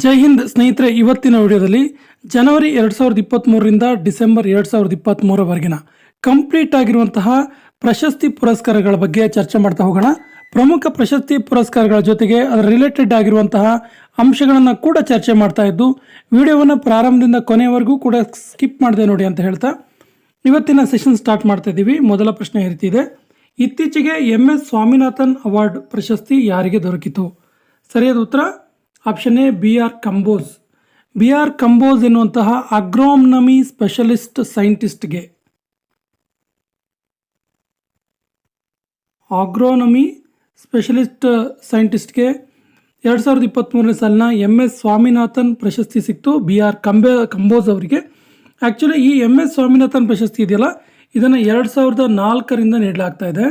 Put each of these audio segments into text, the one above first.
ಜೈ ಹಿಂದ್ ಸ್ನೇಹಿತರೆ, ಇವತ್ತಿನ ವಿಡಿಯೋದಲ್ಲಿ ಜನವರಿ 2023ರಿಂದ ಡಿಸೆಂಬರ್ 2023ವರೆಗಿನ ಕಂಪ್ಲೀಟ್ ಆಗಿರುವಂತಹ ಪ್ರಶಸ್ತಿ ಪುರಸ್ಕಾರಗಳ ಬಗ್ಗೆ ಚರ್ಚೆ ಮಾಡ್ತಾ ಹೋಗೋಣ. ಪ್ರಮುಖ ಪ್ರಶಸ್ತಿ ಪುರಸ್ಕಾರಗಳ ಜೊತೆಗೆ ಅದರ ರಿಲೇಟೆಡ್ ಆಗಿರುವಂತಹ ಅಂಶಗಳನ್ನು ಕೂಡ ಚರ್ಚೆ ಮಾಡ್ತಾ ಇದ್ದು, ವಿಡಿಯೋವನ್ನು ಪ್ರಾರಂಭದಿಂದ ಕೊನೆಯವರೆಗೂ ಕೂಡ ಸ್ಕಿಪ್ ಮಾಡದೆ ನೋಡಿ ಅಂತ ಹೇಳ್ತಾ ಇವತ್ತಿನ ಸೆಷನ್ ಸ್ಟಾರ್ಟ್ ಮಾಡ್ತಾ ಇದ್ದೀವಿ. ಮೊದಲ ಪ್ರಶ್ನೆ ಈ ರೀತಿ ಇದೆ: ಇತ್ತೀಚೆಗೆ MS ಸ್ವಾಮಿನಾಥನ್ ಅವಾರ್ಡ್ ಪ್ರಶಸ್ತಿ ಯಾರಿಗೆ ದೊರಕಿತು? ಸರಿಯಾದ ಉತ್ತರ ಆಪ್ಷನ್ ಎ, BR ಕಂಬೋಸ್. BR ಕಂಬೋಸ್ ಎನ್ನುವಂತಹ ಅಗ್ರೋನಮಿ ಸ್ಪೆಷಲಿಸ್ಟ್ ಸೈಂಟಿಸ್ಟ್ಗೆ 2023 ಸಾಲಿನ MS ಸ್ವಾಮಿನಾಥನ್ ಪ್ರಶಸ್ತಿ ಸಿಕ್ತು BR ಕಂಬೋಸ್ ಅವರಿಗೆ. ಆ್ಯಕ್ಚುಲಿ ಈ MS ಸ್ವಾಮಿನಾಥನ್ ಪ್ರಶಸ್ತಿ ಇದೆಯಲ್ಲ, ಇದನ್ನು 2004ರಿಂದ ನೀಡಲಾಗ್ತಾ ಇದೆ.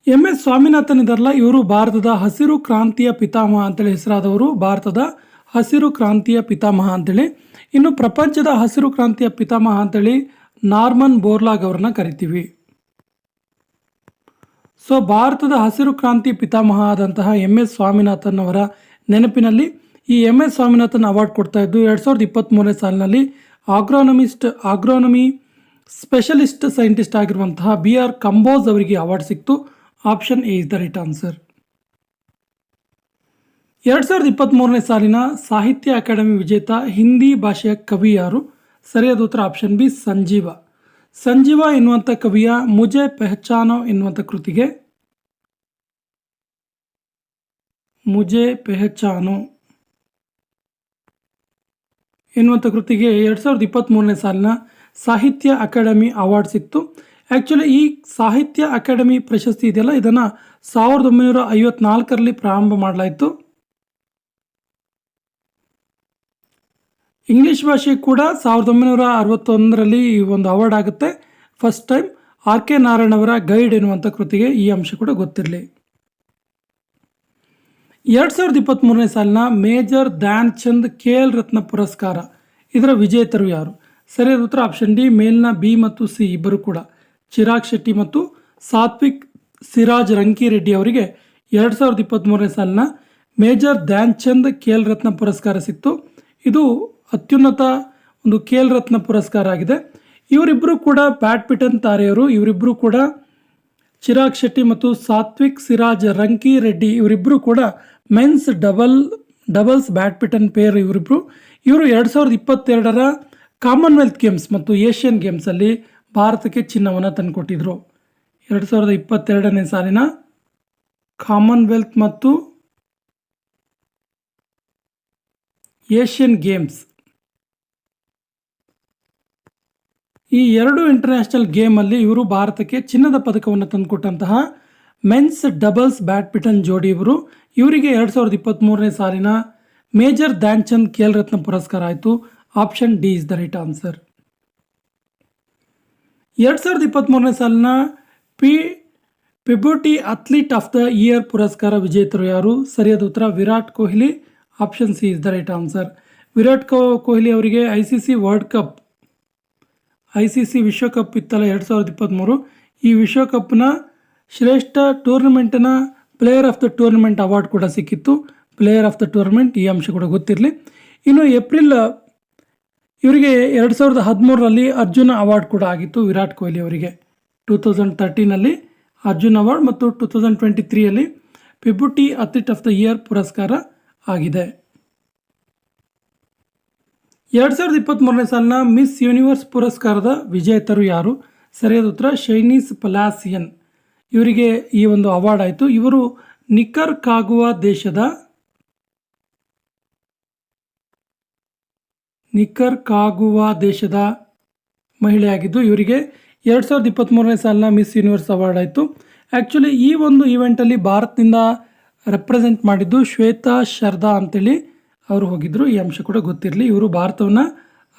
MS ಸ್ವಾಮಿನಾಥನ್ ಇದಾರಲ್ಲ, ಇವರು ಭಾರತದ ಹಸಿರು ಕ್ರಾಂತಿಯ ಪಿತಾಮಹ ಅಂತೇಳಿ ಹೆಸರಾದವರು. ಭಾರತದ ಹಸಿರು ಕ್ರಾಂತಿಯ ಪಿತಾಮಹ ಅಂತೇಳಿ. ಇನ್ನು ಪ್ರಪಂಚದ ಹಸಿರು ಕ್ರಾಂತಿಯ ಪಿತಾಮಹ ಅಂತೇಳಿ ನಾರ್ಮನ್ ಬೋರ್ಲಾಗ್ ಅವರನ್ನ ಕರಿತೀವಿ. ಸೊ ಭಾರತದ ಹಸಿರು ಕ್ರಾಂತಿ ಪಿತಾಮಹ ಆದಂತಹ MS ಸ್ವಾಮಿನಾಥನ್ ಅವರ ನೆನಪಿನಲ್ಲಿ ಈ MS ಸ್ವಾಮಿನಾಥನ್ ಅವಾರ್ಡ್ ಕೊಡ್ತಾ ಇದ್ದು 2023 ಸಾಲಿನಲ್ಲಿ ಅಗ್ರೋನಮಿ ಸ್ಪೆಷಲಿಸ್ಟ್ ಸೈಂಟಿಸ್ಟ್ ಆಗಿರುವಂತಹ BR ಕಂಬೋಸ್ ಅವರಿಗೆ ಅವಾರ್ಡ್ ಸಿಕ್ತು. Option A is the right answer. 2023 ಸಾಲಿನ ಸಾಹಿತ್ಯ ಅಕಾಡೆಮಿ ವಿಜೇತ ಹಿಂದಿ ಭಾಷೆಯ ಕವಿ ಯಾರು? ಸರಿಯಾದ ಉತ್ತರ ಆಪ್ಷನ್ ಬಿ, ಸಂಜೀವ. ಸಂಜೀವ ಎನ್ನುವಂಥ ಕವಿಯ ಮುಜೆ ಪೆಹಚಾನೋ ಎನ್ನುವಂಥ ಕೃತಿಗೆ 2023 ಸಾಲಿನ ಸಾಹಿತ್ಯ ಅಕಾಡೆಮಿ ಅವಾರ್ಡ್ ಸಿಕ್ತು. ಆ್ಯಕ್ಚುಲಿ ಈ ಸಾಹಿತ್ಯ ಅಕಾಡೆಮಿ ಪ್ರಶಸ್ತಿ ಇದೆಯಲ್ಲ, ಇದನ್ನು 1954ರಲ್ಲಿ ಪ್ರಾರಂಭ ಮಾಡಲಾಯಿತು. ಇಂಗ್ಲಿಷ್ ಭಾಷೆ ಕೂಡ 1961ರಲ್ಲಿ ಈ ಒಂದು ಅವಾರ್ಡ್ ಆಗುತ್ತೆ. ಫಸ್ಟ್ ಟೈಮ್ RK ನಾರಾಯಣ್ ಅವರ ಗೈಡ್ ಎನ್ನುವಂಥ ಕೃತಿಗೆ ಈ ಅಂಶ ಕೂಡ ಗೊತ್ತಿರಲಿ. 2023 ಸಾಲಿನ ಮೇಜರ್ ಧ್ಯಾನ್ ಚಂದ್ ಖೇಲ್ ರತ್ನ ಪುರಸ್ಕಾರ ಇದರ ವಿಜೇತರು ಯಾರು? ಸರಿಯಾದ ಉತ್ತರ ಆಪ್ಷನ್ ಡಿ, ಮೇಲ್ನ B ಮತ್ತು C ಇಬ್ಬರು ಕೂಡ ಚಿರಾಗ್ ಶೆಟ್ಟಿ ಮತ್ತು ಸಾತ್ವಿಕ್ ಸಿರಾಜ್ ರಂಕಿರೆಡ್ಡಿ ಅವರಿಗೆ 2023 ಸಾಲಿನ ಮೇಜರ್ ಧ್ಯಾನ್ ಚಂದ್ ಖೇಲ್ ರತ್ನ ಪುರಸ್ಕಾರ ಸಿಕ್ತು. ಇದು ಅತ್ಯುನ್ನತ ಒಂದು ಖೇಲ್ ರತ್ನ ಪುರಸ್ಕಾರ ಆಗಿದೆ. ಇವರಿಬ್ಬರು ಕೂಡ ಬ್ಯಾಡ್ಮಿಂಟನ್ ತಾರೆಯರು. ಇವರಿಬ್ಬರು ಕೂಡ ಚಿರಾಗ್ ಶೆಟ್ಟಿ ಮತ್ತು ಸಾತ್ವಿಕ್ ಸಿರಾಜ್ ರಂಕಿರೆಡ್ಡಿ ಇವರಿಬ್ಬರು ಕೂಡ ಮೆನ್ಸ್ ಡಬಲ್ಸ್ ಬ್ಯಾಡ್ಮಿಂಟನ್ ಪೇರ್ ಇವರು 2022ರ ಕಾಮನ್ವೆಲ್ತ್ ಗೇಮ್ಸ್ ಮತ್ತು ಏಷ್ಯನ್ ಗೇಮ್ಸಲ್ಲಿ ಭಾರತಕ್ಕೆ ಚಿನ್ನವನ್ನು ತಂದುಕೊಟ್ಟಿದ್ರು. 2022ನೇ ಸಾಲಿನ ಕಾಮನ್ವೆಲ್ತ್ ಮತ್ತು ಏಷ್ಯನ್ ಗೇಮ್ಸ್ ಈ ಎರಡು ಇಂಟರ್ನ್ಯಾಷನಲ್ ಗೇಮಲ್ಲಿ ಇವರು ಭಾರತಕ್ಕೆ ಚಿನ್ನದ ಪದಕವನ್ನು ತಂದುಕೊಟ್ಟಂತಹ ಮೆನ್ಸ್ ಡಬಲ್ಸ್ ಬ್ಯಾಡ್ಮಿಂಟನ್ ಜೋಡಿ ಇವರಿಗೆ 2023ನೇ ಸಾಲಿನ ಮೇಜರ್ ಧ್ಯಾನ್ ಚಂದ್ ಖೇಲ್ ರತ್ನ ಪುರಸ್ಕಾರ ಆಯಿತು. Option D is the right answer. 2023ನೇ ಸಾಲಿನ ಪಿಬೊಟಿ ಅಥ್ಲೀಟ್ ಆಫ್ ದ ಇಯರ್ ಪುರಸ್ಕಾರ ವಿಜೇತರು ಯಾರು? ಸರಿಯಾದ ಉತ್ತರ Virat Kohli. Option C is the right answer. Virat Kohli ಅವರಿಗೆ ICC ವಿಶ್ವಕಪ್ ಇತ್ತಲ್ಲ 2023, ಈ ವಿಶ್ವಕಪ್ನ ಶ್ರೇಷ್ಠ ಟೂರ್ನಮೆಂಟ್ನ player of the tournament award ಕೂಡ ಸಿಕ್ಕಿತ್ತು. ಪ್ಲೇಯರ್ ಆಫ್ ದ ಟೂರ್ನಮೆಂಟ್ ಈ ಅಂಶ ಕೂಡ ಗೊತ್ತಿರಲಿ. ಇನ್ನು ಏಪ್ರಿಲ್ ಇವರಿಗೆ 2013ರಲ್ಲಿ ಅರ್ಜುನ ಅವಾರ್ಡ್ ಕೂಡ ಆಗಿತ್ತು ವಿರಾಟ್ ಕೊಹ್ಲಿ ಅವರಿಗೆ. 2013ನಲ್ಲಿ ಅರ್ಜುನ್ ಅವಾರ್ಡ್ ಮತ್ತು 2023ಯಲ್ಲಿ ಪಿಬೊಟಿ ಅಥ್ಲೀಟ್ ಆಫ್ ದ ಇಯರ್ ಪುರಸ್ಕಾರ ಆಗಿದೆ. 2023ನೇ ಸಾಲಿನ ಮಿಸ್ ಯೂನಿವರ್ಸ್ ಪುರಸ್ಕಾರದ ವಿಜೇತರು ಯಾರು? ಸರಿಯಾದ ಉತ್ತರ ಶೈನೀಸ್ ಪಲಾಸಿಯನ್. ಇವರಿಗೆ ಈ ಒಂದು ಅವಾರ್ಡ್ ಆಯಿತು. ಇವರು ನಿಕರಾಗುವಾ ದೇಶದ ಮಹಿಳೆಯಾಗಿದ್ದು ಇವರಿಗೆ 2023ನೇ ಸಾಲಿನ ಮಿಸ್ ಯೂನಿವರ್ಸ್ ಅವಾರ್ಡ್ ಆಯಿತು. ಆ್ಯಕ್ಚುಲಿ ಈ ಒಂದು ಈವೆಂಟಲ್ಲಿ ಭಾರತದಿಂದ ರೆಪ್ರೆಸೆಂಟ್ ಮಾಡಿದ್ದು ಶ್ವೇತಾ ಶರ್ದಾ ಅಂತೇಳಿ ಅವರು ಹೋಗಿದ್ದರು. ಈ ಅಂಶ ಕೂಡ ಗೊತ್ತಿರಲಿ, ಇವರು ಭಾರತವನ್ನು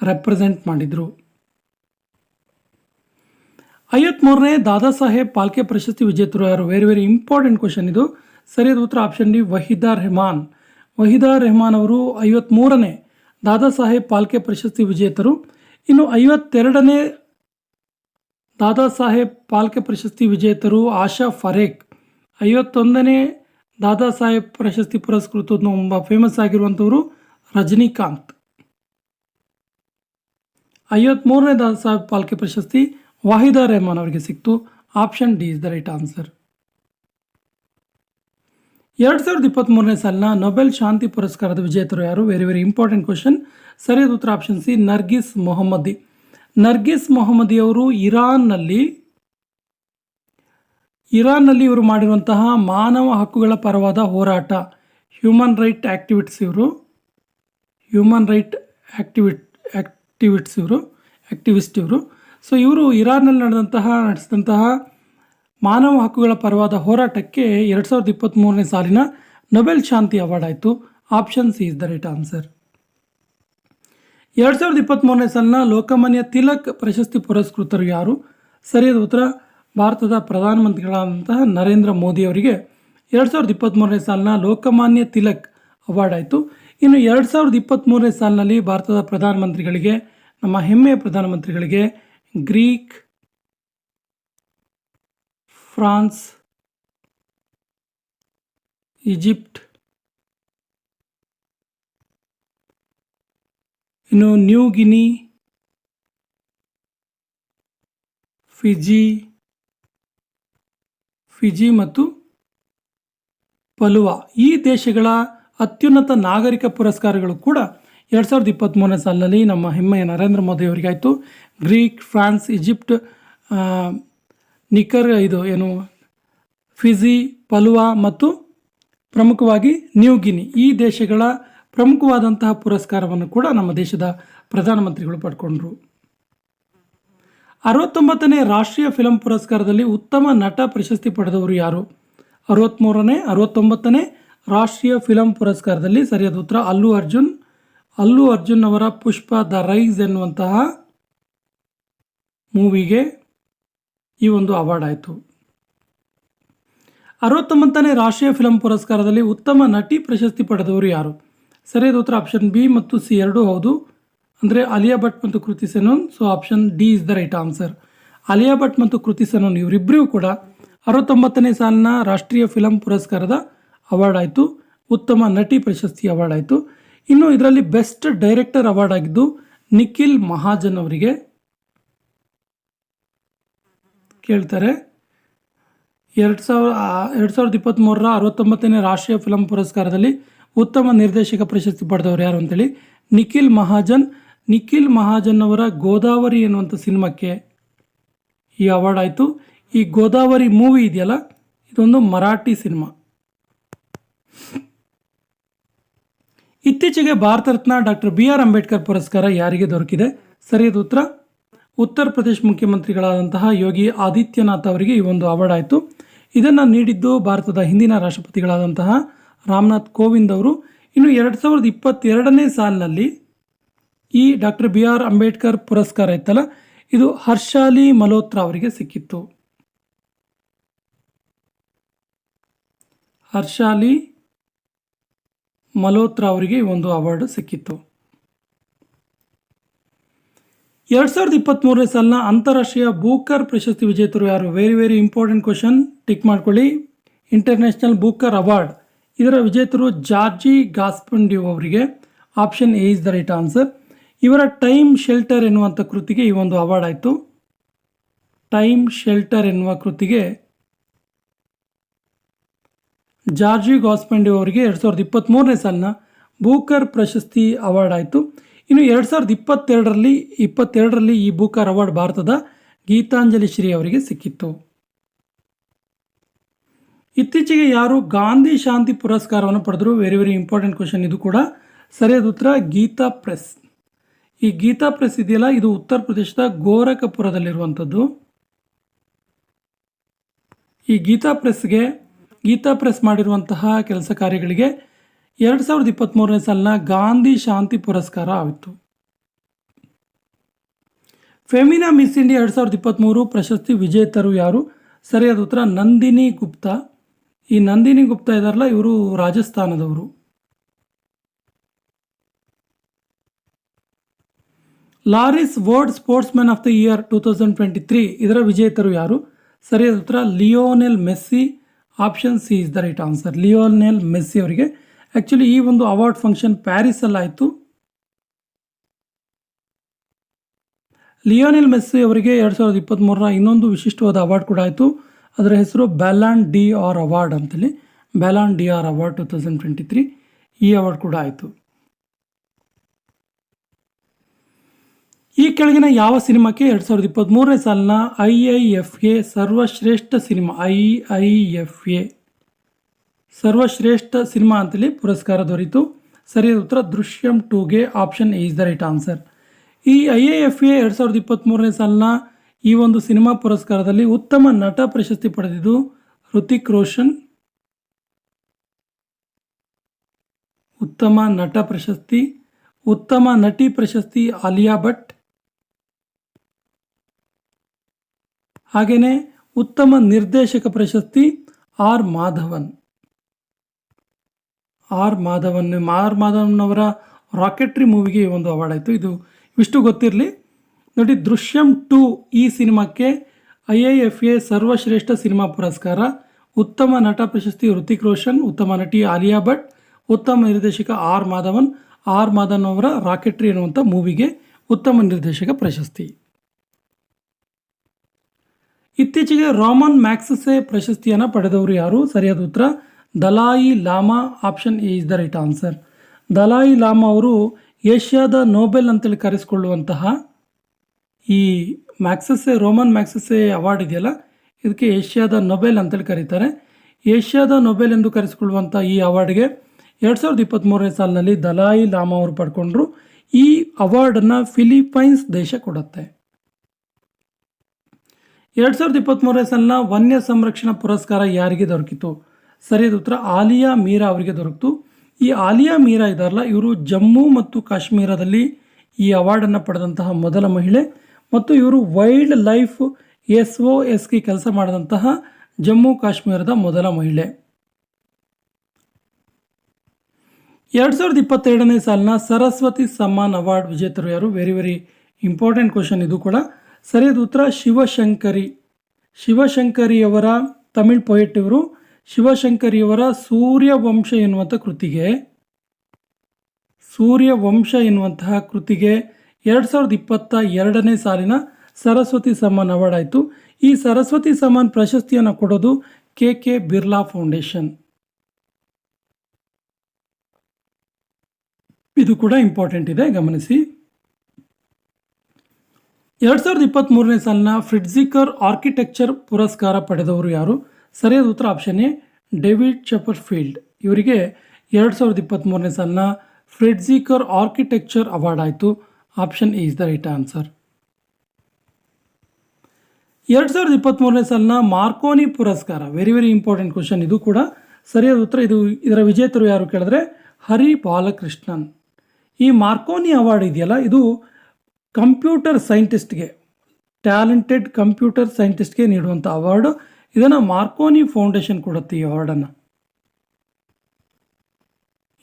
ರೆಪ್ರೆಸೆಂಟ್ ಮಾಡಿದರು. 53ನೇ ದಾದಾ ಸಾಹೇಬ್ ಪಾಲ್ಕೆ ಪ್ರಶಸ್ತಿ ವಿಜೇತರು ಯಾರು? ವೆರಿ ಇಂಪಾರ್ಟೆಂಟ್ ಕ್ವಶನ್ ಇದು. ಸರಿಯಾದ ಉತ್ತರ ಆಪ್ಷನ್ ಡಿ, ವಹೀದಾ ರೆಹಮಾನ್. ವಹೀದಾ ರೆಹಮಾನ್ ಅವರು 53ನೇ ದಾದಾ ಸಾಹೇಬ್ ಪಾಲ್ಕೆ ಪ್ರಶಸ್ತಿ ವಿಜೇತರು. ಇನ್ನು 52ನೇ ದಾದಾ ಸಾಹೇಬ್ ಪಾಲ್ಕೆ ಪ್ರಶಸ್ತಿ ವಿಜೇತರು ಆಶಾ ಫರೇಕ್. 51ನೇ ದಾದಾ ಸಾಹೇಬ್ ಪ್ರಶಸ್ತಿ ಪುರಸ್ಕೃತ ತುಂಬ ಫೇಮಸ್ ಆಗಿರುವಂಥವರು ರಜನಿಕಾಂತ್. 53ನೇ ದಾದಾ ಸಾಹೇಬ್ ಫಾಲ್ಕೆ ಪ್ರಶಸ್ತಿ ವಾಹಿದಾ ರೆಹಮಾನ್ ಅವರಿಗೆ ಸಿಕ್ತು. Option D is the right answer. 2023ನೇ ಸಾಲಿನ ನೊಬೆಲ್ ಶಾಂತಿ ಪುರಸ್ಕಾರದ ವಿಜೇತರು ಯಾರು? Very very important question. ಸರಿಯಾದ ಉತ್ತರ option C, Narges Mohammadi. Narges Mohammadi ಅವರು ಇರಾನ್ನಲ್ಲಿ ಇವರು ಮಾಡಿರುವಂತಹ ಮಾನವ ಹಕ್ಕುಗಳ ಪರವಾದ ಹೋರಾಟ, ಹ್ಯೂಮನ್ ರೈಟ್ ಆಕ್ಟಿವಿಟ್ಸ್ ಇವರು ಆಕ್ಟಿವಿಸ್ಟ್ ಇವರು. ಸೊ ಇವರು ಇರಾನ್ನಲ್ಲಿ ನಡೆಸಿದಂತಹ ಮಾನವ ಹಕ್ಕುಗಳ ಪರವಾದ ಹೋರಾಟಕ್ಕೆ 2023ನೇ ಸಾಲಿನ ನೊಬೆಲ್ ಶಾಂತಿ ಅವಾರ್ಡ್ ಆಯಿತು. Option C is the right answer. 2023ನೇ ಸಾಲಿನ ಲೋಕಮಾನ್ಯ ತಿಲಕ್ ಪ್ರಶಸ್ತಿ ಪುರಸ್ಕೃತರು ಯಾರು? ಸರಿಯಾದ ಉತ್ತರ ಭಾರತದ ಪ್ರಧಾನಮಂತ್ರಿಗಳಾದಂತಹ ನರೇಂದ್ರ ಮೋದಿ ಅವರಿಗೆ 2023ನೇ ಸಾಲಿನ ಲೋಕಮಾನ್ಯ ತಿಲಕ್ ಅವಾರ್ಡ್ ಆಯಿತು. ಇನ್ನು 2023ನೇ ಸಾಲಿನಲ್ಲಿ ಭಾರತದ ಪ್ರಧಾನಮಂತ್ರಿಗಳಿಗೆ, ನಮ್ಮ ಹೆಮ್ಮೆಯ ಪ್ರಧಾನಮಂತ್ರಿಗಳಿಗೆ ಗ್ರೀಕ್, ಫ್ರಾನ್ಸ್, ಈಜಿಪ್ಟ್, ಇನ್ನು ನ್ಯೂ ಗಿನಿ, ಫಿಜಿ ಮತ್ತು ಪಲುವಾ ಈ ದೇಶಗಳ ಅತ್ಯುನ್ನತ ನಾಗರಿಕ ಪುರಸ್ಕಾರಗಳು ಕೂಡ 2023ನೇ ಸಾಲಿನಲ್ಲಿ ನಮ್ಮ ಹೆಮ್ಮೆಯ ನರೇಂದ್ರ ಮೋದಿ ಅವರಿಗೆ ಆಯಿತು. ಗ್ರೀಕ್, ಫ್ರಾನ್ಸ್, ಈಜಿಪ್ಟ್, ಫಿಜಿ, ಪಲುವಾ ಮತ್ತು ಪ್ರಮುಖವಾಗಿ ನ್ಯೂ ಗಿನಿ ಈ ದೇಶಗಳ ಪ್ರಮುಖವಾದಂತಹ ಪುರಸ್ಕಾರವನ್ನು ಕೂಡ ನಮ್ಮ ದೇಶದ ಪ್ರಧಾನಮಂತ್ರಿಗಳು ಪಡ್ಕೊಂಡ್ರು. 69ನೇ ರಾಷ್ಟ್ರೀಯ ಫಿಲಂ ಪುರಸ್ಕಾರದಲ್ಲಿ ಉತ್ತಮ ನಟ ಪ್ರಶಸ್ತಿ ಪಡೆದವರು ಯಾರು? 69ನೇ ರಾಷ್ಟ್ರೀಯ ಫಿಲಂ ಪುರಸ್ಕಾರದಲ್ಲಿ ಸರಿಯಾದ ಉತ್ತರ ಅಲ್ಲು ಅರ್ಜುನ್ ಅವರ ಪುಷ್ಪ ದ ರೈಸ್ ಎನ್ನುವಂತಹ ಮೂವಿಗೆ ಈ ಒಂದು ಅವಾರ್ಡ್ ಆಯಿತು. 69ನೇ ರಾಷ್ಟ್ರೀಯ ಫಿಲಂ ಪುರಸ್ಕಾರದಲ್ಲಿ ಉತ್ತಮ ನಟಿ ಪ್ರಶಸ್ತಿ ಪಡೆದವರು ಯಾರು? ಸರಿಯಾದ ಉತ್ತರ ಆಪ್ಷನ್ ಬಿ ಮತ್ತು ಸಿ ಎರಡೂ ಹೌದು. ಅಂದರೆ ಆಲಿಯಾ ಭಟ್ ಮತ್ತು Kriti Sanon. So option D is the right answer. Alia Bhatt ಮತ್ತು ಕೃತಿ ಸೆನನ್ ಇವರಿಬ್ಬರಿಗೂ ಕೂಡ 69ನೇ ಸಾಲಿನ ರಾಷ್ಟ್ರೀಯ ಫಿಲಂ ಪುರಸ್ಕಾರದ ಅವಾರ್ಡ್ ಆಯಿತು. ಉತ್ತಮ ನಟಿ ಪ್ರಶಸ್ತಿ ಅವಾರ್ಡ್ ಆಯಿತು. ಇನ್ನು ಇದರಲ್ಲಿ ಬೆಸ್ಟ್ ಡೈರೆಕ್ಟರ್ ಅವಾರ್ಡ್ ಆಗಿದ್ದು ನಿಖಿಲ್ ಮಹಾಜನ್ ಅವರಿಗೆ ಕೇಳ್ತಾರೆ. 2023ರ 69ನೇ ರಾಷ್ಟ್ರೀಯ ಫಿಲಂ ಪುರಸ್ಕಾರದಲ್ಲಿ ಉತ್ತಮ ನಿರ್ದೇಶಕ ಪ್ರಶಸ್ತಿ ಪಡೆದವರು ಯಾರು ಅಂತೇಳಿ ನಿಖಿಲ್ ಮಹಾಜನ್ ಅವರ ಗೋದಾವರಿ ಎನ್ನುವಂಥ ಸಿನಿಮಾಕ್ಕೆ ಈ ಅವಾರ್ಡ್ ಆಯಿತು. ಈ ಗೋದಾವರಿ ಮೂವಿ ಇದೆಯಲ್ಲ, ಇದೊಂದು ಮರಾಠಿ ಸಿನಿಮಾ. ಇತ್ತೀಚೆಗೆ ಭಾರತ ರತ್ನ ಡಾಕ್ಟರ್ BR ಅಂಬೇಡ್ಕರ್ ಪುರಸ್ಕಾರ ಯಾರಿಗೆ ದೊರಕಿದೆ? ಸರಿಯಾದ ಉತ್ತರ ಉತ್ತರ ಪ್ರದೇಶ ಮುಖ್ಯಮಂತ್ರಿಗಳಾದಂತಹ ಯೋಗಿ ಆದಿತ್ಯನಾಥ್ ಅವರಿಗೆ ಈ ಒಂದು ಅವಾರ್ಡ್ ಆಯಿತು. ಇದನ್ನು ನೀಡಿದ್ದು ಭಾರತದ ಹಿಂದಿನ ರಾಷ್ಟ್ರಪತಿಗಳಾದಂತಹ ರಾಮನಾಥ್ ಕೋವಿಂದ್ ಅವರು. ಇನ್ನು 2022ನೇ ಸಾಲಿನಲ್ಲಿ ಈ ಡಾಕ್ಟರ್ BR ಅಂಬೇಡ್ಕರ್ ಪುರಸ್ಕಾರ ಇತ್ತಲ್ಲ, ಇದು ಹರ್ಷಾಲಿ ಮಲ್ಹೋತ್ರಾ ಅವರಿಗೆ ಸಿಕ್ಕಿತ್ತು. ಹರ್ಷಾಲಿ ಮಲ್ಹೋತ್ರಾ ಅವರಿಗೆ ಈ ಒಂದು ಅವಾರ್ಡ್ ಸಿಕ್ಕಿತ್ತು. 2023ನೇ ಸಾಲಿನ ಅಂತಾರಾಷ್ಟ್ರೀಯ ಬೂಕರ್ ಪ್ರಶಸ್ತಿ ವಿಜೇತರು ಯಾರು? Very very important question, tick ಮಾಡ್ಕೊಳ್ಳಿ. ಇಂಟರ್ನ್ಯಾಷನಲ್ ಬೂಕರ್ ಅವಾರ್ಡ್ ಇದರ ವಿಜೇತರು ಜಾರ್ಜಿ ಗಾಸ್ಪಂಡ್ಯೂ ಅವರಿಗೆ. Option A is the right answer. ಇವರ ಟೈಮ್ ಶೆಲ್ಟರ್ ಎನ್ನುವಂಥ ಕೃತಿಗೆ ಈ ಒಂದು ಅವಾರ್ಡ್ ಆಯಿತು. ಟೈಮ್ ಶೆಲ್ಟರ್ ಎನ್ನುವ ಕೃತಿಗೆ ಜಾರ್ಜಿ ಗಾಸ್ಪಂಡ್ಯೂ ಅವರಿಗೆ 2023ನೇ ಸಾಲಿನ ಬೂಕರ್ ಪ್ರಶಸ್ತಿ ಅವಾರ್ಡ್ ಆಯಿತು. ಇನ್ನು 2022ರಲ್ಲಿ ಈ ಬೂಕರ್ ಅವಾರ್ಡ್ ಭಾರತದ ಗೀತಾಂಜಲಿ ಶ್ರೀ ಅವರಿಗೆ ಸಿಕ್ಕಿತ್ತು. ಇತ್ತೀಚೆಗೆ ಯಾರು ಗಾಂಧಿ ಶಾಂತಿ ಪುರಸ್ಕಾರವನ್ನು ಪಡೆದರು? ವೆರಿ ವೆರಿ ಇಂಪಾರ್ಟೆಂಟ್ ಕ್ವಶನ್ ಇದು ಕೂಡ. ಸರಿಯಾದ ಉತ್ತರ ಗೀತಾ ಪ್ರೆಸ್. ಈ ಗೀತಾ ಪ್ರೆಸ್ ಇದೆಯಲ್ಲ, ಇದು ಉತ್ತರ ಪ್ರದೇಶದ ಗೋರಖಪುರದಲ್ಲಿರುವಂಥದ್ದು. ಈ ಗೀತಾ ಪ್ರೆಸ್ ಮಾಡಿರುವಂತಹ ಕೆಲಸ ಕಾರ್ಯಗಳಿಗೆ 2023ನೇ ಸಾಲಿನ ಗಾಂಧಿ ಶಾಂತಿ ಪುರಸ್ಕಾರ ಆಯಿತು. ಫೆಮಿನಾ ಮಿಸ್ ಇಂಡಿಯಾ 2023 ಪ್ರಶಸ್ತಿ ವಿಜೇತರು ಯಾರು? ಸರಿಯಾದ ಉತ್ತರ ನಂದಿನಿ ಗುಪ್ತಾ. ಈ ನಂದಿನಿ ಗುಪ್ತಾ ಇದಾರಲ್ಲ, ಇವರು ರಾಜಸ್ಥಾನದವರು. Laureus world sports man of the year 2023 ಇದರ ವಿಜೇತರು ಯಾರು? ಸರಿಯಾದ ಉತ್ತರ Lionel Messi. Option C is the right answer. Lionel Messi ಅವರಿಗೆ ಆ್ಯಕ್ಚುಲಿ ಈ ಒಂದು ಅವಾರ್ಡ್ ಫಂಕ್ಷನ್ ಪ್ಯಾರಿಸಲ್ಲಾಯಿತು. ಲಿಯೋನೆಲ್ ಮೆಸ್ಸಿ ಅವರಿಗೆ 2023ರ ಇನ್ನೊಂದು ವಿಶಿಷ್ಟವಾದ ಅವಾರ್ಡ್ ಕೂಡ ಆಯಿತು. ಅದರ ಹೆಸರು ಬ್ಯಾಲಾನ್ ಡಿ ಆರ್ ಅವಾರ್ಡ್ ಅಂತೇಳಿ. ಬ್ಯಾಲಾನ್ ಡಿ ಆರ್ ಅವಾರ್ಡ್ 2023 ಈ ಅವಾರ್ಡ್ ಕೂಡ ಆಯಿತು. ಈ ಕೆಳಗಿನ ಯಾವ ಸಿನಿಮಾಕ್ಕೆ 2023ನೇ ಸಾಲಿನ IIFA ಸರ್ವಶ್ರೇಷ್ಠ ಸಿನಿಮಾ IIFA ಸರ್ವಶ್ರೇಷ್ಠ ಸಿನಿಮಾ ಅಂತೇಳಿ ಪುರಸ್ಕಾರ ದೊರೆಯಿತು? ಸರಿಯಾದ ಉತ್ತರ ದೃಶ್ಯಂ 2ಗೆ option A is the right answer. ಈ IIFA 2023ನೇ ಸಾಲಿನ ಈ ಒಂದು ಸಿನಿಮಾ ಪುರಸ್ಕಾರದಲ್ಲಿ ಉತ್ತಮ ನಟ ಪ್ರಶಸ್ತಿ ಪಡೆದಿದ್ದು ಹೃತಿಕ್ ರೋಷನ್, ಉತ್ತಮ ನಟ ಪ್ರಶಸ್ತಿ, ಉತ್ತಮ ನಟಿ ಪ್ರಶಸ್ತಿ ಆಲಿಯಾ ಭಟ್, ಹಾಗೆಯೇ ಉತ್ತಮ ನಿರ್ದೇಶಕ ಪ್ರಶಸ್ತಿ ಆರ್ ಮಾಧವನ್ ಅವರ ರಾಕೆಟ್ರಿ ಮೂವಿಗೆ ಒಂದು ಅವಾರ್ಡ್ ಆಯಿತು. ಇದು ಇಷ್ಟು ಗೊತ್ತಿರಲಿ ನೋಡಿ. ದೃಶ್ಯಂ 2 ಈ ಸಿನಿಮಾಕ್ಕೆ IIFA ಸರ್ವಶ್ರೇಷ್ಠ ಸಿನಿಮಾ ಪುರಸ್ಕಾರ, ಉತ್ತಮ ನಟ ಪ್ರಶಸ್ತಿ ಹೃತಿಕ್ ರೋಷನ್, ಉತ್ತಮ ನಟಿ ಆಲಿಯಾ ಭಟ್, ಉತ್ತಮ ನಿರ್ದೇಶಕ ಆರ್ ಮಾಧವನ್ ಅವರ ರಾಕೆಟ್ರಿ ಎನ್ನುವಂಥ ಮೂವಿಗೆ ಉತ್ತಮ ನಿರ್ದೇಶಕ ಪ್ರಶಸ್ತಿ. ಇತ್ತೀಚೆಗೆ ರಾಮನ್ ಮ್ಯಾಗ್ಸೆಸೆ ಪ್ರಶಸ್ತಿಯನ್ನು ಪಡೆದವರು ಯಾರು? ಸರಿಯಾದ ಉತ್ತರ Dalai Lama. Option A is the right answer. Dalai Lama ಅವರು ಏಷ್ಯಾದ ನೋಬೆಲ್ ಅಂತೇಳಿ ಕರೆಸಿಕೊಳ್ಳುವಂತಹ ಈ ರೋಮನ್ ಮ್ಯಾಗ್ಸೆಸೆ ಅವಾರ್ಡ್ ಇದೆಯಲ್ಲ, ಇದಕ್ಕೆ ಏಷ್ಯಾದ ನೊಬೆಲ್ ಅಂತೇಳಿ ಕರೀತಾರೆ. ಏಷ್ಯಾದ ನೊಬೆಲ್ ಎಂದು ಕರೆಸಿಕೊಳ್ಳುವಂಥ ಈ ಅವಾರ್ಡ್ಗೆ 2023ನೇ ಸಾಲಿನಲ್ಲಿ ದಲಾಯಿ ಲಾಮಾ ಅವರು ಪಡ್ಕೊಂಡ್ರು. ಈ ಅವಾರ್ಡನ್ನು ಫಿಲಿಪೈನ್ಸ್ ದೇಶ ಕೊಡುತ್ತೆ. 2023ನೇ ಸಾಲಿನ ವನ್ಯ ಸಂರಕ್ಷಣಾ ಪುರಸ್ಕಾರ ಯಾರಿಗೆ ದೊರಕಿತು? ಸರಿಯಾದ ಉತ್ತರ ಆಲಿಯಾ ಮೀರಾ ಅವರಿಗೆ ದೊರಕಿತು. ಈ ಆಲಿಯಾ ಮೀರಾ ಇದಾರಲ್ಲ, ಇವರು ಜಮ್ಮು ಮತ್ತು ಕಾಶ್ಮೀರದಲ್ಲಿ ಈ ಅವಾರ್ಡನ್ನು ಪಡೆದಂತಹ ಮೊದಲ ಮಹಿಳೆ ಮತ್ತು ಇವರು ವೈಲ್ಡ್ ಲೈಫ್ SOSಗೆ ಕೆಲಸ ಮಾಡಿದಂತಹ ಜಮ್ಮು ಕಾಶ್ಮೀರದ ಮೊದಲ ಮಹಿಳೆ. 2022ನೇ ಸಾಲಿನ ಸರಸ್ವತಿ ಸಮ್ಮಾನ್ ಅವಾರ್ಡ್ ವಿಜೇತರು ಯಾರು? ವೆರಿ ಇಂಪಾರ್ಟೆಂಟ್ ಕ್ವಶನ್ ಇದು ಕೂಡ. ಸರಿಯಾದ ಉತ್ತರ ಶಿವಶಂಕರಿಯವರ ತಮಿಳ್ ಪೊಯೆಟ್ ಇವರು. ಶಿವಶಂಕರಿಯವರ ಸೂರ್ಯವಂಶ ಎನ್ನುವಂತಹ ಕೃತಿಗೆ 2022ನೇ ಸಾಲಿನ ಸರಸ್ವತಿ ಸಮ್ಮಾನ್ ಅವಾರ್ಡ್ ಆಯಿತು. ಈ ಸರಸ್ವತಿ ಸಮ್ಮಾನ್ ಪ್ರಶಸ್ತಿಯನ್ನು ಕೊಡೋದು KK ಬಿರ್ಲಾ ಫೌಂಡೇಶನ್. ಇದು ಕೂಡ ಇಂಪಾರ್ಟೆಂಟ್ ಇದೆ, ಗಮನಿಸಿ. 2023ನೇ ಸಾಲಿನ ಫ್ರಿಟ್ಜಿಕರ್ ಆರ್ಕಿಟೆಕ್ಚರ್ ಪುರಸ್ಕಾರ ಪಡೆದವರು ಯಾರು? ಸರಿಯಾದ ಉತ್ತರ ಆಪ್ಷನ್ ಎ ಡೇವಿಡ್ ಚಪರ್ಫೀಲ್ಡ್. ಇವರಿಗೆ 2023ನೇ ಸಾಲಿನ ಫ್ರಿಟ್ಜಿಕರ್ ಆರ್ಕಿಟೆಕ್ಚರ್ ಅವಾರ್ಡ್ ಆಯಿತು. Option A is the right answer. 2023ನೇ ಸಾಲಿನ ಮಾರ್ಕೋನಿ ಪುರಸ್ಕಾರ ವೆರಿ ಇಂಪಾರ್ಟೆಂಟ್ ಕ್ವಶನ್ ಇದು ಕೂಡ. ಸರಿಯಾದ ಉತ್ತರ ಇದರ ವಿಜೇತರು ಯಾರು ಕೇಳಿದ್ರೆ ಹರಿ ಬಾಲಕೃಷ್ಣನ್. ಈ ಮಾರ್ಕೋನಿ ಅವಾರ್ಡ್ ಇದೆಯಲ್ಲ, ಇದು ಕಂಪ್ಯೂಟರ್ ಸೈಂಟಿಸ್ಟ್ಗೆ, ಟ್ಯಾಲೆಂಟೆಡ್ ಕಂಪ್ಯೂಟರ್ ಸೈಂಟಿಸ್ಟ್ಗೆ ನೀಡುವಂಥ ಅವಾರ್ಡು. ಇದನ್ನು ಮಾರ್ಕೋನಿ ಫೌಂಡೇಶನ್ ಕೊಡುತ್ತೆ. ಈ ಅವಾರ್ಡನ್ನು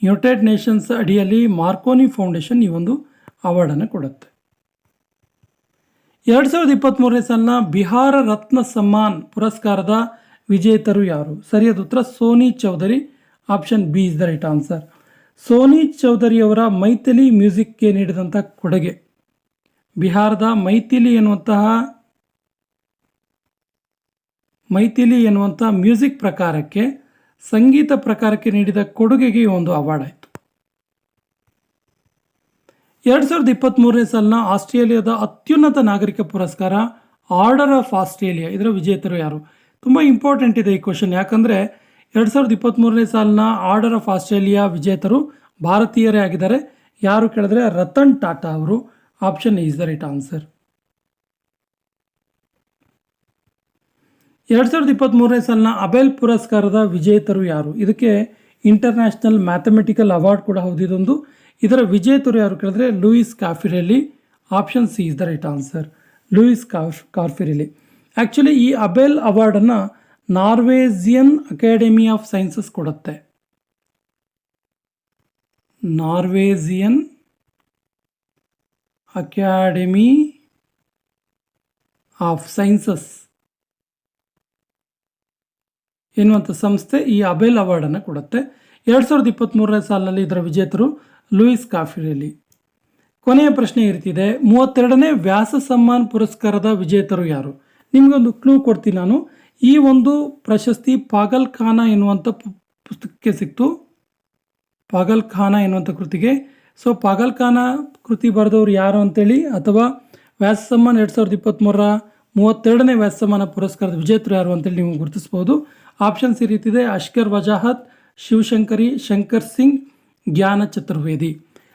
ಯುನೈಟೆಡ್ ನೇಷನ್ಸ್ ಅಡಿಯಲ್ಲಿ ಮಾರ್ಕೋನಿ ಫೌಂಡೇಶನ್ ಈ ಒಂದು ಅವಾರ್ಡನ್ನು ಕೊಡುತ್ತೆ. 2023ನೇ ಸಾಲಿನ ಬಿಹಾರ ರತ್ನ ಸಮ್ಮಾನ್ ಪುರಸ್ಕಾರದ ವಿಜೇತರು ಯಾರು? ಸರಿಯಾದ ಉತ್ತರ Soni Chaudhary. Option B is the right answer. Soni Chaudhary ಅವರ ಮೈಥಿಲಿ ಮ್ಯೂಸಿಕ್ಗೆ ನೀಡಿದಂಥ ಕೊಡುಗೆ, ಬಿಹಾರದ ಮೈಥಿಲಿ ಎನ್ನುವಂಥ ಮ್ಯೂಸಿಕ್ ಪ್ರಕಾರಕ್ಕೆ, ಸಂಗೀತ ಪ್ರಕಾರಕ್ಕೆ ನೀಡಿದ ಕೊಡುಗೆಗೆ ಒಂದು ಅವಾರ್ಡ್ ಆಯಿತು. 2023ನೇ ಸಾಲಿನ ಆಸ್ಟ್ರೇಲಿಯಾದ ಅತ್ಯುನ್ನತ ನಾಗರಿಕ ಪುರಸ್ಕಾರ ಆರ್ಡರ್ ಆಫ್ ಆಸ್ಟ್ರೇಲಿಯಾ, ಇದರ ವಿಜೇತರು ಯಾರು? ತುಂಬ ಇಂಪಾರ್ಟೆಂಟ್ ಇದೆ ಈ ಕ್ವಶನ್. ಯಾಕಂದರೆ 2023ನೇ ಸಾಲಿನ ಆರ್ಡರ್ ಆಫ್ ಆಸ್ಟ್ರೇಲಿಯಾ ವಿಜೇತರು ಭಾರತೀಯರೇ ಆಗಿದ್ದಾರೆ. ಯಾರು ಕೇಳಿದ್ರೆ ರತನ್ ಟಾಟಾ ಅವರು. Option is the right answer. 2023ನೇ ಸಾಲಿನ ಅಬೆಲ್ ಪುರಸ್ಕಾರದ ವಿಜೇತರು ಯಾರು? ಇದಕ್ಕೆ ಇಂಟರ್ನ್ಯಾಷನಲ್ ಮ್ಯಾಥಮೆಟಿಕಲ್ ಅವಾರ್ಡ್ ಕೂಡ ಹೌದಿದೊಂದು. ಇದರ ವಿಜೇತರು ಯಾರು ಕೇಳಿದ್ರೆ Luis Caffarelli. Option C is the right answer. Luis Caffarelli. Actually ಈ ಅಬೆಲ್ ಅವಾರ್ಡನ್ನು ನಾರ್ವೇಜಿಯನ್ ಅಕಾಡೆಮಿ ಆಫ್ ಸೈನ್ಸಸ್ ಕೊಡುತ್ತೆ. ನಾರ್ವೇಜಿಯನ್ ಅಕಾಡೆಮಿ ಆಫ್ ಸೈನ್ಸಸ್ ಎನ್ನುವಂಥ ಸಂಸ್ಥೆ ಈ ಅಬೆಲ್ ಅವಾರ್ಡನ್ನು ಕೊಡುತ್ತೆ. 2023ನೇ ಸಾಲಿನಲ್ಲಿ ಇದರ ವಿಜೇತರು ಲೂಯಿಸ್ ಕಾಫಿರೆಲಿ. ಕೊನೆಯ ಪ್ರಶ್ನೆ ಇರ್ತಿದೆ, 32ನೇ ವ್ಯಾಸ ಸಮ್ಮಾನ್ ಪುರಸ್ಕಾರದ ವಿಜೇತರು ಯಾರು? ನಿಮಗೊಂದು ಕ್ಲೂ ಕೊಡ್ತೀನಿ ನಾನು. ಈ ಒಂದು ಪ್ರಶಸ್ತಿ ಪಾಗಲ್ ಖಾನ ಎನ್ನುವಂಥ ಪುಸ್ತಕಕ್ಕೆ ಸಿಕ್ತು. ಪಾಗಲ್ ಖಾನ ಎನ್ನುವಂಥ ಕೃತಿಗೆ. ಸೊ ಪಾಗಲ್ ಖಾನ ಕೃತಿ ಬರೆದವರು ಯಾರು ಅಂತೇಳಿ, ಅಥವಾ ವ್ಯಾಸ ಸಮ್ಮಾನ್ 2023ರ 32ನೇ ವ್ಯಾಸ ಸಮ್ಮಾನ ಪುರಸ್ಕಾರದ ವಿಜೇತರು ಯಾರು ಅಂತೇಳಿ ನೀವು ಗುರುತಿಸ್ಬೋದು. ಆಪ್ಷನ್ಸ್ ಈ ರೀತಿದೆ: ಅಶ್ಕರ್ ವಜಾಹತ್, ಶಿವಶಂಕರಿ, ಶಂಕರ್ ಸಿಂಗ್, ಜ್ಞಾನ ಚತುರ್ವೇದಿ.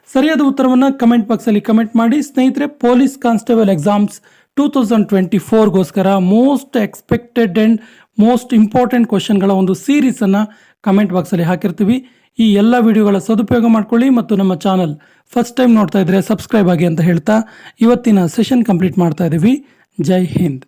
ಸರಿಯಾದ ಉತ್ತರವನ್ನು ಕಮೆಂಟ್ ಬಾಕ್ಸಲ್ಲಿ ಕಮೆಂಟ್ ಮಾಡಿ. ಸ್ನೇಹಿತರೆ, ಪೊಲೀಸ್ ಕಾನ್ಸ್ಟೇಬಲ್ ಎಕ್ಸಾಮ್ಸ್ 2024ಗೋಸ್ಕರ most expected and most important ಕ್ವಶನ್ಗಳ ಒಂದು ಸೀರೀಸನ್ನು ಕಮೆಂಟ್ ಬಾಕ್ಸಲ್ಲಿ ಹಾಕಿರ್ತೀವಿ. ಈ ಎಲ್ಲ ವಿಡಿಯೋಗಳ ಸದುಪಯೋಗ ಮಾಡ್ಕೊಳ್ಳಿ ಮತ್ತು ನಮ್ಮ ಚಾನಲ್ ಫಸ್ಟ್ ಟೈಮ್ ನೋಡ್ತಾ ಇದ್ದರೆ ಸಬ್ಸ್ಕ್ರೈಬ್ ಆಗಿ ಅಂತ ಹೇಳ್ತಾ ಇವತ್ತಿನ ಸೆಷನ್ ಕಂಪ್ಲೀಟ್ ಮಾಡ್ತಾ ಇದ್ದೀವಿ. ಜೈ ಹಿಂದ್.